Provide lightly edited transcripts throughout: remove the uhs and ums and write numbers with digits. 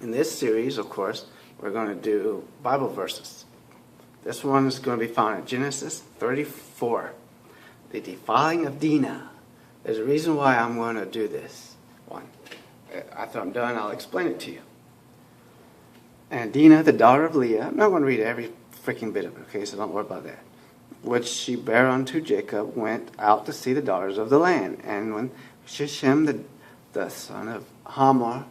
In this series, of course, we're going to do Bible verses. This one is going to be found in Genesis 34, the defiling of Dinah. There's a reason why I'm going to do this one. After I'm done, I'll explain it to you. And Dinah, the daughter of Leah, I'm not going to read every freaking bit of it, okay, so don't worry about that. Which she bare unto Jacob, went out to see the daughters of the land. And when Shechem, the son of Hamor,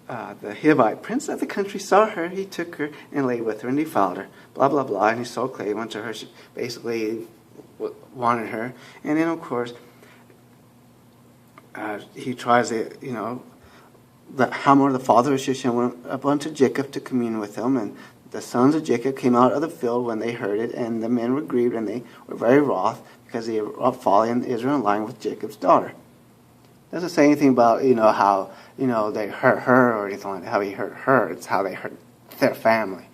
the Hivite prince of the country, saw her, he took her and lay with her and defiled her. Blah, blah, blah. And he sold clay, went to her. She basically wanted her. And then, of course, he tries to, the Hamor, the father of Shechem, went up unto Jacob to commune with him. And the sons of Jacob came out of the field when they heard it. And the men were grieved, and they were very wroth, because they were falling in Israel and lying with Jacob's daughter. Doesn't say anything about, how, they hurt her or anything like that, how he hurt her. It's how they hurt their family.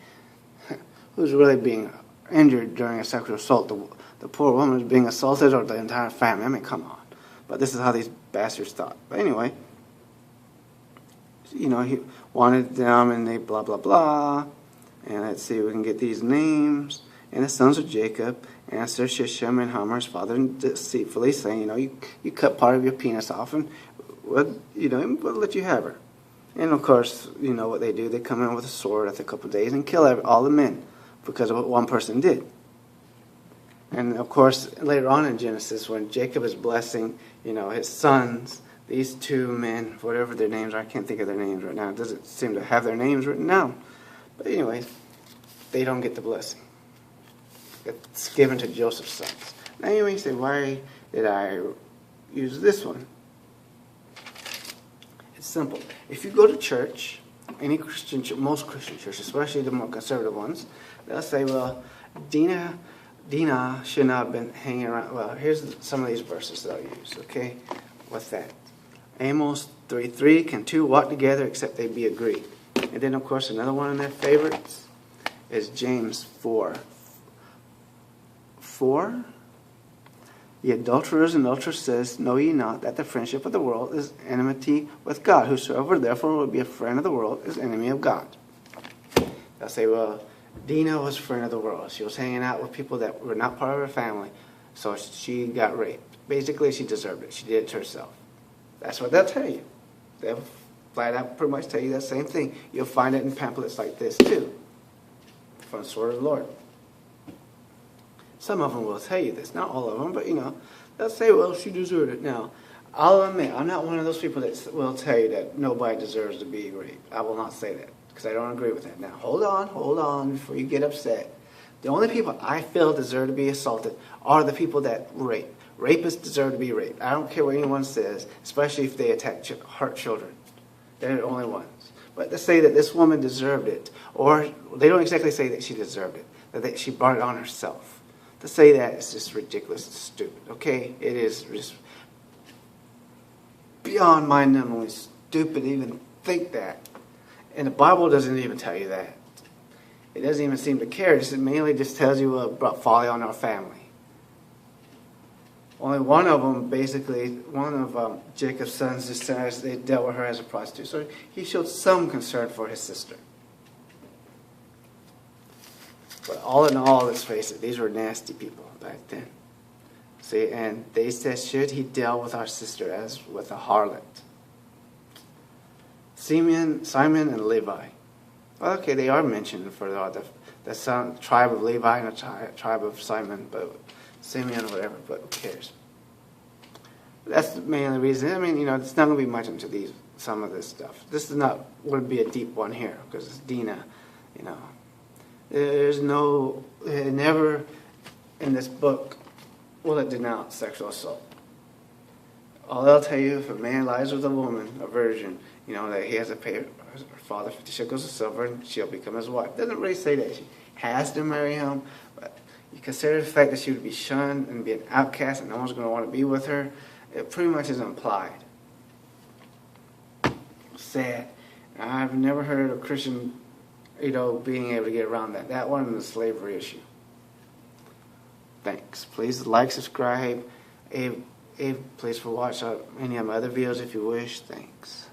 Who's really being injured during a sexual assault? The poor woman is being assaulted, or the entire family? I mean, come on. But this is how these bastards thought. But anyway, he wanted them, and they blah, blah, blah. And let's see if we can get these names. And the sons of Jacob answered Shechem and Hamor's father deceitfully, saying, you cut part of your penis off, and we'll let you have her. And of course, what they do, they come in with a sword after a couple of days and kill all the men because of what one person did. And of course, later on in Genesis, when Jacob is blessing, his sons, these two men, whatever their names are, I can't think of their names right now. It doesn't seem to have their names written down. But anyway, they don't get the blessing. It's given to Joseph's sons. Now you may say, why did I use this one? It's simple. If you go to church, any Christian church, most Christian churches, especially the more conservative ones, they'll say, well, Dinah should not have been hanging around. Well, here's some of these verses that I'll use, okay? What's that? Amos 3:3, can two walk together except they be agreed? And then, of course, another one of their favorites is James 4:4. The adulterers and adulteresses, know ye not that the friendship of the world is enmity with God? Whosoever therefore would be a friend of the world is enemy of God. They'll say, well, Dinah was a friend of the world. She was hanging out with people that were not part of her family, so she got raped. Basically, she deserved it. She did it to herself. That's what they'll tell you. They'll flat out pretty much tell you that same thing. You'll find it in pamphlets like this, too, from the Sword of the Lord. Some of them will tell you this, not all of them, but they'll say, well, she deserved it. Now, I'll admit, I'm not one of those people that will tell you that nobody deserves to be raped. I will not say that, because I don't agree with that. Now, hold on, before you get upset. The only people I feel deserve to be assaulted are the people that rape. Rapists deserve to be raped. I don't care what anyone says, especially if they hurt children. They're the only ones. But to say that this woman deserved it, or they don't exactly say that she deserved it, that she brought it on herself. To say that is just ridiculous and stupid, okay? It is just beyond mind-numbingly stupid to even think that. And the Bible doesn't even tell you that. It doesn't even seem to care. It mainly just tells you about folly on our family. Only one of them, basically, one of Jacob's sons, just says they dealt with her as a prostitute. So he showed some concern for his sister. But all in all, let's face it, these were nasty people back then. See, and they said, should he deal with our sister as with a harlot? Simon and Levi. Well, okay, they are mentioned for the tribe of Levi and the tribe of Simon, but Simeon or whatever, but who cares? That's the main reason. I mean, it's not going to be much into some of this stuff. This is not would be a deep one here, because it's Dinah, There's never in this book will it denounce sexual assault. All they'll tell you, if a man lies with a woman, a virgin, that he has to pay her father 50 shekels of silver and she'll become his wife. It doesn't really say that she has to marry him, but you consider the fact that she would be shunned and be an outcast and no one's going to want to be with her. It pretty much is implied. Sad. I've never heard of a Christian being able to get around that. That one is the slavery issue. Thanks. Please like, subscribe. Please for watch any of my other videos if you wish. Thanks.